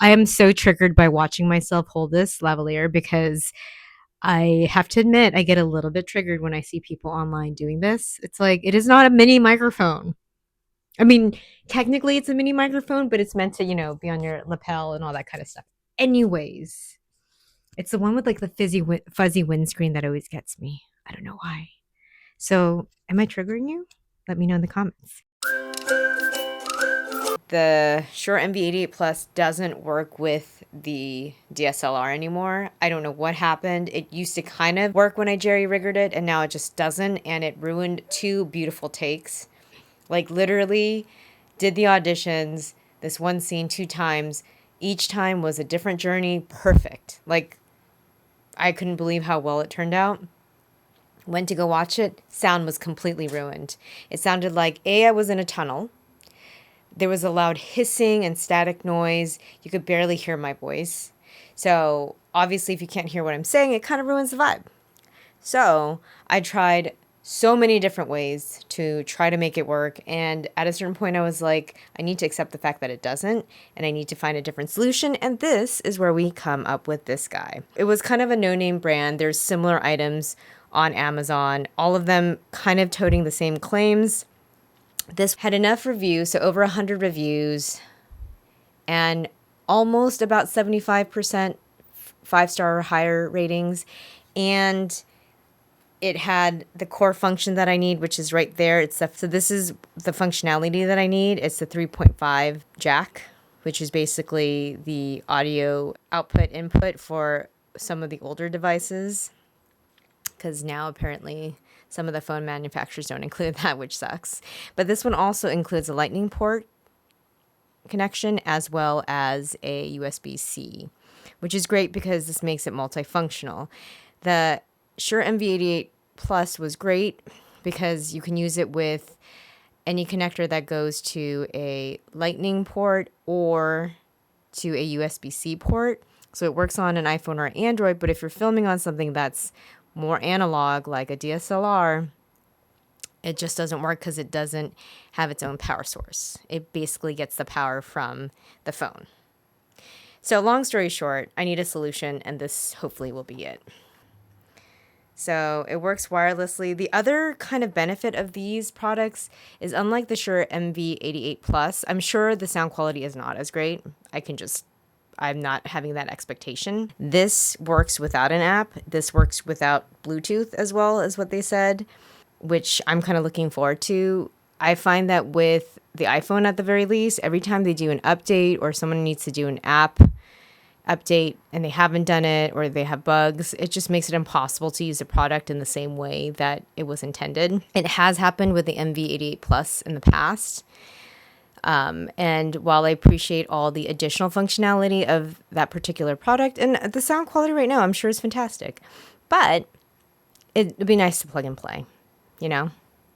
I am so triggered by watching myself hold this lavalier because I have to admit I get a little bit triggered when I see people online doing this. It's like it is not a mini microphone. I mean, technically it's a mini microphone, but it's meant to, be on your lapel and all that kind of stuff. Anyways, it's the one with like the fuzzy windscreen that always gets me. I don't know why. So, am I triggering you? Let me know in the comments. The Shure MV88 Plus doesn't work with the DSLR anymore. I don't know what happened. It used to kind of work when I jerry-riggered it, and now it just doesn't, and it ruined two beautiful takes. Like, literally did the auditions, this one scene 2 times. Each time was a different journey. Perfect. Like, I couldn't believe how well it turned out. Went to go watch it. Sound was completely ruined. It sounded like, I was in a tunnel. There was a loud hissing and static noise. You could barely hear my voice. So obviously, if you can't hear what I'm saying, it kind of ruins the vibe. So I tried so many different ways to try to make it work. And at a certain point, I was like, I need to accept the fact that it doesn't, and I need to find a different solution. And this is where we come up with this guy. It was kind of a no-name brand. There's similar items on Amazon, all of them kind of toting the same claims. This had enough reviews, so over 100 reviews, and almost about 75% 5-star or higher ratings. And it had the core function that I need, which is right there. So this is the functionality that I need. It's the 3.5 jack, which is basically the audio output input for some of the older devices. Because now apparently some of the phone manufacturers don't include that, which sucks. But this one also includes a lightning port connection as well as a USB-C, which is great because this makes it multifunctional. The Shure MV88 Plus was great because you can use it with any connector that goes to a lightning port or to a USB-C port. So it works on an iPhone or Android, but if you're filming on something that's more analog like a DSLR, it just doesn't work because it doesn't have its own power source. It basically gets the power from the phone. So long story short, I need a solution, and this hopefully will be it. So it works wirelessly. The other kind of benefit of these products is, unlike the Shure MV88 Plus, I'm sure the sound quality is not as great. I'm not having that expectation. This works without an app. This works without Bluetooth as well, as what they said, which I'm kind of looking forward to. I find that with the iPhone, at the very least, every time they do an update or someone needs to do an app update and they haven't done it or they have bugs, it just makes it impossible to use the product in the same way that it was intended. It has happened with the MV88 Plus in the past. And while I appreciate all the additional functionality of that particular product, and the sound quality right now, I'm sure is fantastic, but it'd be nice to plug and play,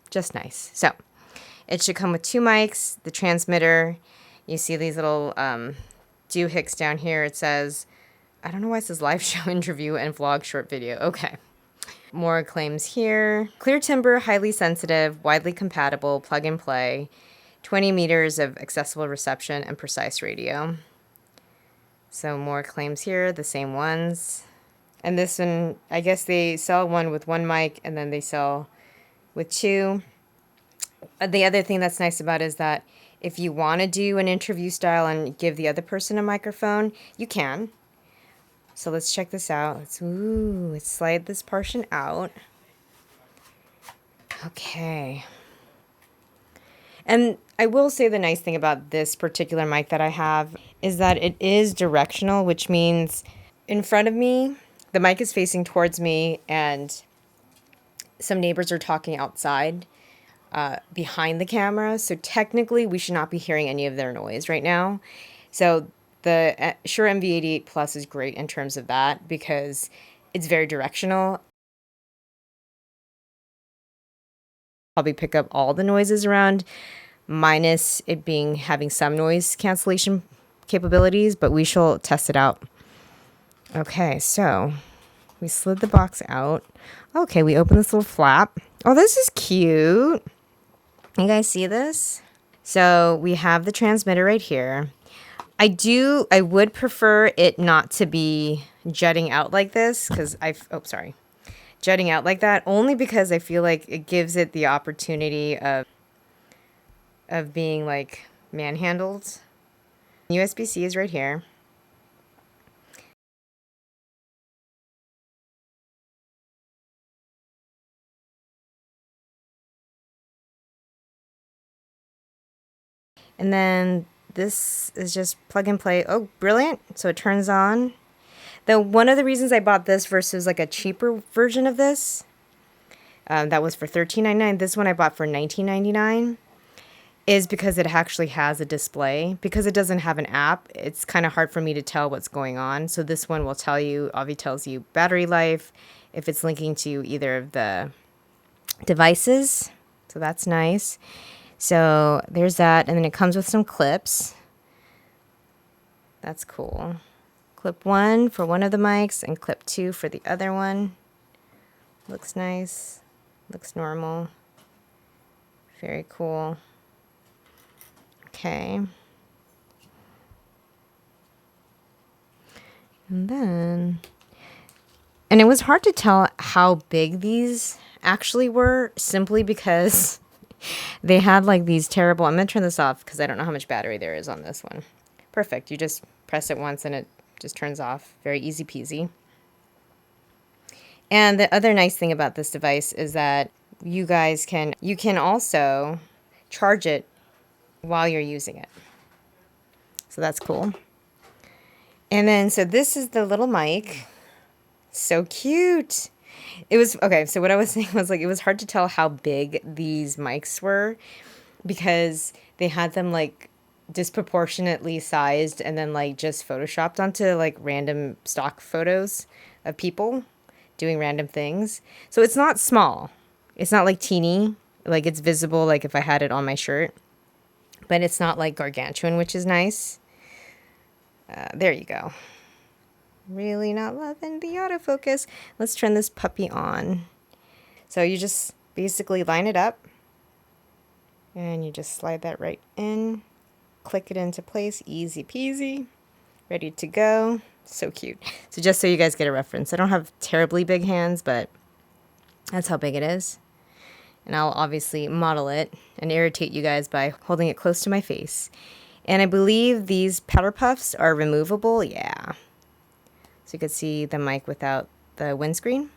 just nice. So it should come with 2 mics, the transmitter. You see these little doohicks down here. It says, I don't know why it says live show interview and vlog short video. Okay. More claims here. Clear timbre, highly sensitive, widely compatible, plug and play. 20 meters of accessible reception and precise radio. So more claims here, the same ones. And this one, I guess they sell one with 1 mic and then they sell with 2. The other thing that's nice about it is that if you want to do an interview style and give the other person a microphone, you can. So let's check this out. Let's slide this portion out. Okay. And I will say the nice thing about this particular mic that I have is that it is directional, which means in front of me, the mic is facing towards me, and some neighbors are talking outside behind the camera. So technically, we should not be hearing any of their noise right now. So the Shure MV88 Plus is great in terms of that because it's very directional. Probably pick up all the noises around, minus it having some noise cancellation capabilities, but we shall test it out. Okay, so we slid the box out. Okay, we open this little flap. Oh, this is cute. You guys see this? So we have the transmitter right here. I would prefer it not to be jutting out like this because jutting out like that, only because I feel like it gives it the opportunity of being like manhandled. USB-C is right here. And then this is just plug and play. Oh, brilliant. So it turns on. Though one of the reasons I bought this versus like a cheaper version of this, that was for $13.99. This one I bought for $19.99, is because it actually has a display. Because it doesn't have an app, it's kind of hard for me to tell what's going on. So this one will tell you, Avi tells you battery life, if it's linking to either of the devices. So that's nice. So there's that. And then it comes with some clips. That's cool. Clip 1 for one of the mics and clip 2 for the other one. Looks nice. Looks normal. Very cool. Okay. And it was hard to tell how big these actually were, simply because they had like these terrible, I'm going to turn this off because I don't know how much battery there is on this one. Perfect. You just press it once and it just turns off. Very easy peasy. And the other nice thing about this device is that you can also charge it while you're using it. So that's cool. And then, so this is the little mic. So cute. It was, okay, so what I was saying was like, it was hard to tell how big these mics were because they had them like disproportionately sized and then like just photoshopped onto like random stock photos of people doing random things. So it's not small. It's not like teeny, like it's visible like if I had it on my shirt, but it's not like gargantuan, which is nice. There you go. Really not loving the autofocus. Let's turn this puppy on. So you just basically line it up and you just slide that right in, click it into place, easy peasy, ready to go. So cute. So just so you guys get a reference, I don't have terribly big hands, but that's how big it is. And I'll obviously model it and irritate you guys by holding it close to my face. And I believe these powder puffs are removable. Yeah. So you can see the mic without the windscreen.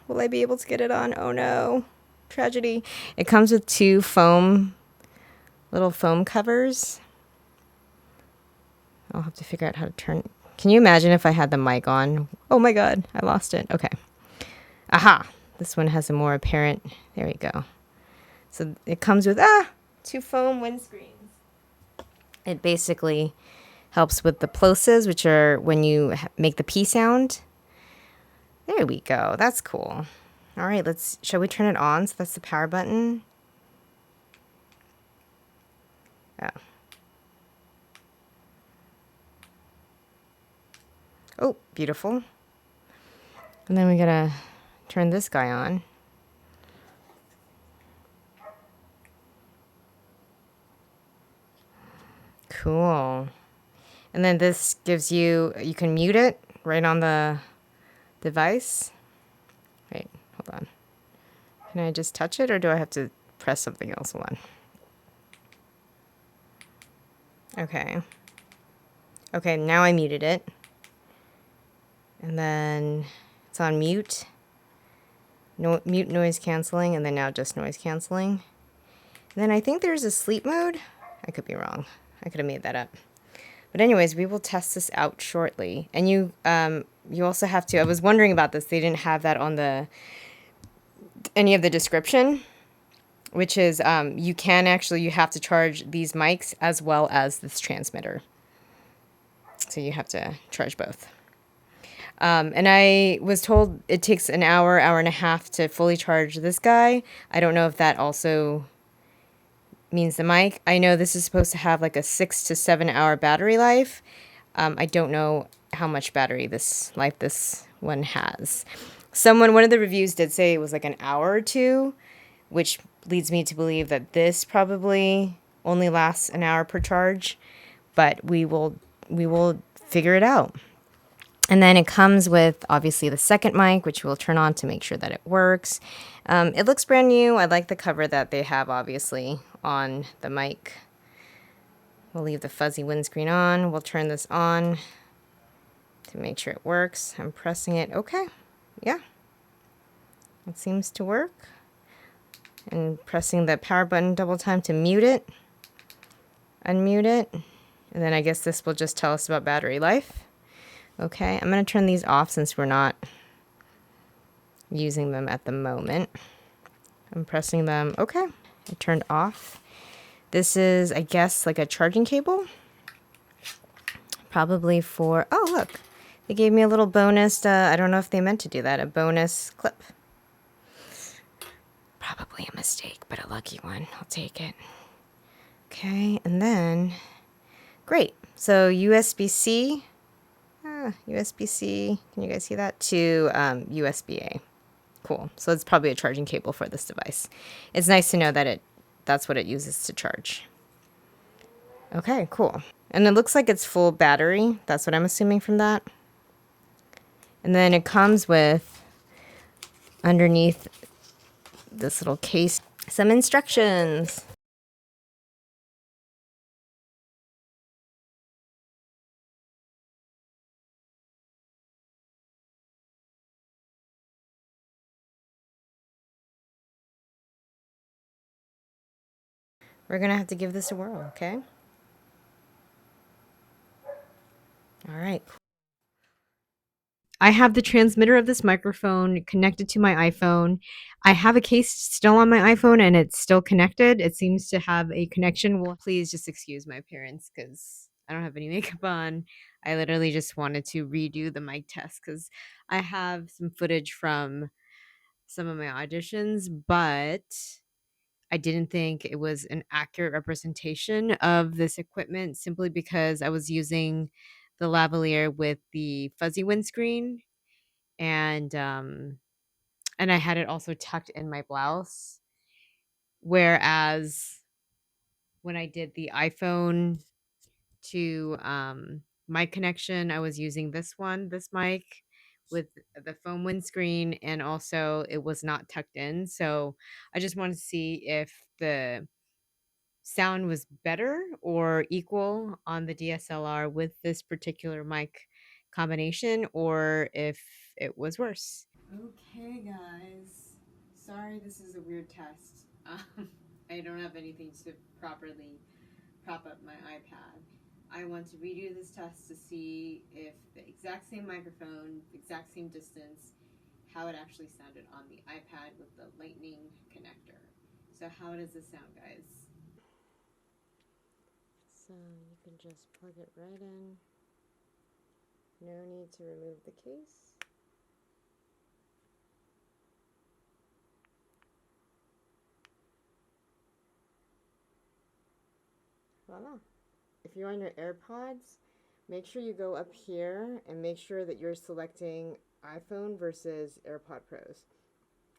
Will I be able to get it on? Oh no. Tragedy. It comes with two little foam covers. I'll have to figure out how to turn. Can you imagine if I had the mic on? Oh my God, I lost it. Okay. Aha. This one has a more apparent, there we go. So it comes with, two foam windscreens. It basically helps with the plosives, which are when you make the P sound. There we go. That's cool. All right, shall we turn it on? So that's the power button. Oh. Oh, beautiful. And then we gotta turn this guy on. Cool. And then this gives you can mute it right on the device. Wait, hold on. Can I just touch it or do I have to press something else? Hold on. Okay. Okay, now I muted it. And then it's on mute. Mute noise canceling, and then now just noise canceling. And then I think there's a sleep mode. I could be wrong. I could have made that up. But anyways, we will test this out shortly. And you also have to, I was wondering about this. They didn't have that on any of the description, which is you have to charge these mics as well as this transmitter. So you have to charge both. And I was told it takes an hour and a half to fully charge this guy. I don't know if that also means the mic. I know this is supposed to have like a 6 to 7 hour battery life. I don't know how much battery this one has. One of the reviews did say it was like an hour or two, which leads me to believe that this probably only lasts an hour per charge. but we will figure it out. And then it comes with obviously the second mic, which we'll turn on to make sure that it works. It looks brand new. I like the cover that they have obviously on the mic. We'll leave the fuzzy windscreen on. We'll turn this on to make sure it works. I'm pressing it. Okay. Yeah. It seems to work. And pressing the power button double time to mute it. Unmute it. And then I guess this will just tell us about battery life. Okay, I'm going to turn these off since we're not using them at the moment. I'm pressing them. Okay, I turned off. This is, I guess, like a charging cable. Probably for, oh, look. They gave me a little bonus, I don't know if they meant to do that, a bonus clip. Probably a mistake, but a lucky one. I'll take it. Okay, and then, great. So USB-C. USB-C, can you guys see that? To USB-A. Cool. So it's probably a charging cable for this device. It's nice to know that that's what it uses to charge. Okay, cool. And it looks like it's full battery. That's what I'm assuming from that. And then it comes with, underneath this little case, some instructions. We're going to have to give this a whirl, okay? All right. I have the transmitter of this microphone connected to my iPhone. I have a case still on my iPhone and it's still connected. It seems to have a connection. Well, please just excuse my appearance because I don't have any makeup on. I literally just wanted to redo the mic test because I have some footage from some of my auditions, but I didn't think it was an accurate representation of this equipment simply because I was using the lavalier with the fuzzy windscreen and I had it also tucked in my blouse. Whereas when I did the iPhone to mic connection, I was using this mic with the foam windscreen, and also it was not tucked in. So I just wanted to see if the sound was better or equal on the DSLR with this particular mic combination, or if it was worse. Okay, guys. Sorry, this is a weird test. I don't have anything to properly prop up my iPad. I want to redo this test to see if the exact same microphone, exact same distance, how it actually sounded on the iPad with the lightning connector. So how does this sound, guys? So you can just plug it right in. No need to remove the case. Voila. If you're on your AirPods, make sure you go up here and make sure that you're selecting iPhone versus AirPod Pros.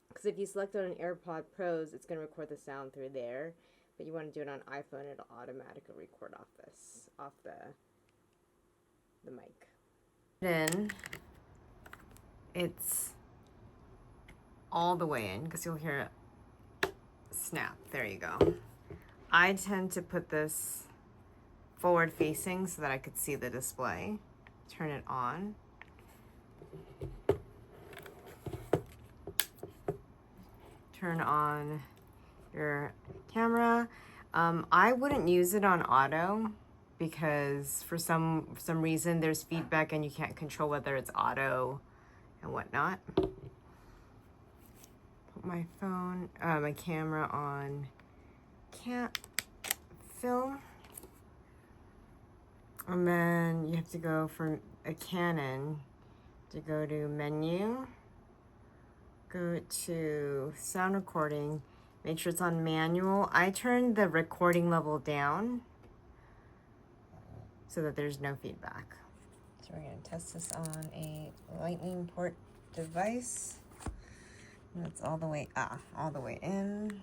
Because if you select on an AirPod Pros, it's going to record the sound through there. But you want to do it on iPhone, it'll automatically record off the mic. Then it's all the way in because you'll hear it snap. There you go. I tend to put this forward facing so that I could see the display. Turn it on. Turn on your camera. I wouldn't use it on auto because for some reason there's feedback and you can't control whether it's auto and whatnot. Put my phone, my camera on can't film. And then you have to go for a Canon to go to menu, go to sound recording, make sure it's on manual. I turned the recording level down so that there's no feedback. So we're gonna test this on a lightning port device. That's all the way in.